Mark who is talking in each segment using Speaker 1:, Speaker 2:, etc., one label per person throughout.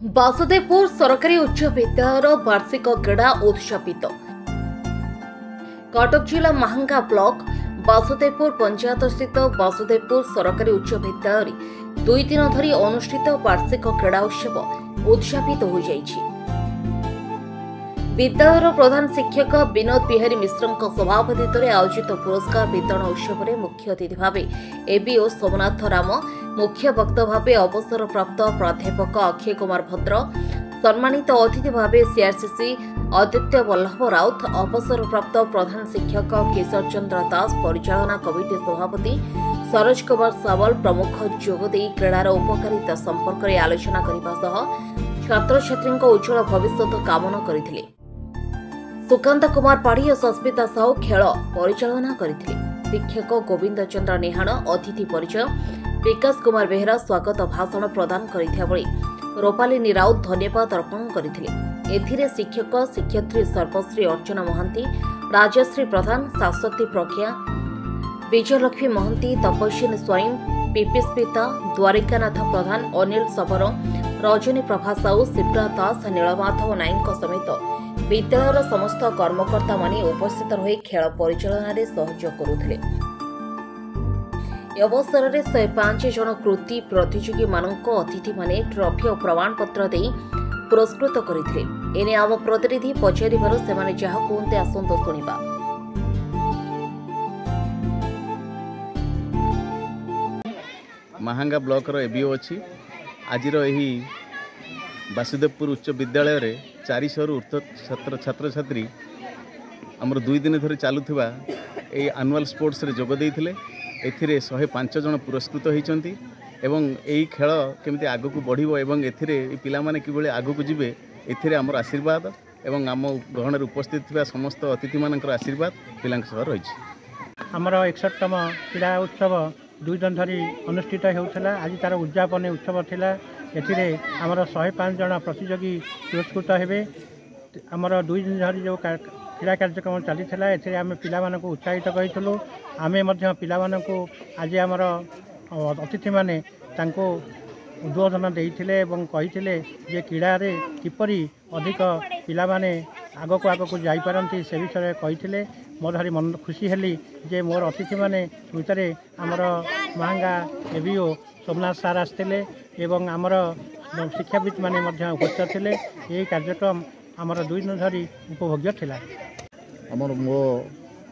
Speaker 1: बासुदेवपुर सरकारी उच्च विद्यालय वार्षिक क्रीड़ा उत्सवित। कटक जिला महांगा ब्लॉक बासुदेवपुर पंचायत स्थित बासुदेवपुर सरकारी उच्च विद्यालय 2 दिन धरी अनुष्ठित वार्षिक क्रीड़ा उत्सव उत्सवित हो जाइछि। विद्यालयर प्रधान शिक्षक विनोद बिहारी मिश्र सभापतित्व आयोजित पुरस्कार वितरण उत्सव में मुख्य अतिथि भाव एबीओ सोमनाथ राम, मुख्य वक्ता भाव अवसरप्राप्त प्राध्यापक अक्षय कुमार भद्र, सम्मानित अतिथि भाव सीआरसीसी आदित्य वल्लभ राउत, अवसरप्राप्त प्रधान शिक्षक किशोर चंद्र दास, परिचालना कमिटी सभापति सरोज कुमार सावल प्रमुख जोगदे क्रीड़ार उपकारिता संपर्क में आलोचना करने सह छात्र छात्री उज्जवल भविष्य कामना करथिले। सुकांत कुमार पाढ़ी और सस्मिता साहू खेल परिचालना करथिले। शिक्षक गोविंद चंद्र नेहाण अतिथि परिचय, विकास कुमार बेहरा स्वागत भाषण प्रदान करथिया बळी रूपालिनी राउत धन्यवाद अर्पण करथिले। एथिरे शिक्षक शिक्षयित्री सर्वश्री अर्चना महांती, राजश्री प्रधान, शाश्वती प्रज्ञा, विजयलक्ष्मी महंती, तपस्विनी स्वयं, पिपिस्मिता, द्वारिकानाथ प्रधान, अनिल सबर, रजनी प्रभा साहू, शिप्रा दास, नीलमाधव नाईक समेत विद्यालयर समस्त कर्मकर्ता माने उपस्थित रही खेल परिचालन में सहयोग करुथिले। अवसर में 105 जन कृति प्रतियोगी मानक अतिथि माने ट्रॉफी और प्रमाणपत्र दे पुरस्कृत करथिले। एने आम प्रतिनिधि पचारिबार सेमाने जहा कहते आसंतो सुनिबा।
Speaker 2: महांगा ब्लॉक एबीओ अच्छी आज बासुदेवपुर उच्च विद्यालय रे 400 ऊर्ध्व छात्र छात्री आमर 2 दिन धरी चलुवा ये आनुआल स्पोर्ट्स रे जोग देइथिले। एथिरे 105 जन पुरस्कृत होइचंती एवं यही खेल केमती आगक बढ़िबो एवं एथिरे पिला माने किबळे आगक जिवे एथिरे आमर आशीर्वाद एवं आम गहन उपस्थित थिबा समस्त अतिथि मानकर आशीर्वाद पिलांक सह रहिछि।
Speaker 3: आमर 61तम क्रीड़ा उत्सव 2 दिन धरी अनुष्ठित होउथला। आज तार उद्यापन उत्सव थिला। एथिरे आमर 105 जन प्रतियोगी पुरस्कृत हेबे। आमर 2 दिन धरी जो क्रीड़ा कार्यक्रम चली एथिरे आमे पिला मानकु उत्साहित करिथलु। आमे मध्य पिला मानकु आज आमर अतिथि माने तांको उद्बोधन देइथिले एवं कहिथिले जे क्रीड़ा रे किपरि अधिक पिला माने आगको जाई पारंती से विषय कहिथिले। मोर भारी मन खुशी हेली जे मोर अतिथि माने भितरे आमर महांगा एबीओ सोमनाथ सार आसते एवं आमर शिक्षाविद माने मध्य उपस्थित थिले। यही कार्यक्रम आमर 2 दिन धरी उपभोग्य थिला।
Speaker 4: आमर मो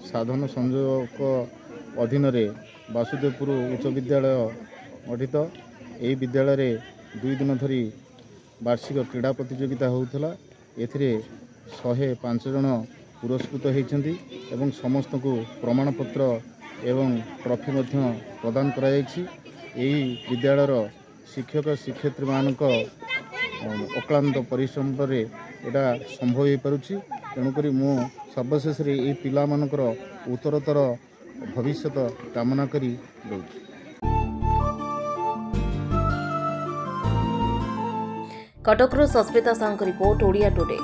Speaker 4: साधन संयोजक अधीन रे बासुदेवपुर उच्च विद्यालय गठित। यही विद्यालय रे 2 दिन धरी वार्षिक क्रीड़ा प्रतियोगिता होउथला। एथिरे 105 जन पुरस्कृत होइछंती एवं समस्त को प्रमाणपत्र एवं ट्रॉफी मध्य प्रदान करा जायछि। यही विद्यालयर शिक्षक शिक्षयित्री मानक अक्लांत परिश्रम पर एटा संभव हो पारुछि। तेणुक मु सर्वशेष ये पिला मानकर उत्तरतर भविष्य कामना करी दउछि।
Speaker 1: कटकरू सस्मिता साहू रिपोर्ट, ओडिया टुडे।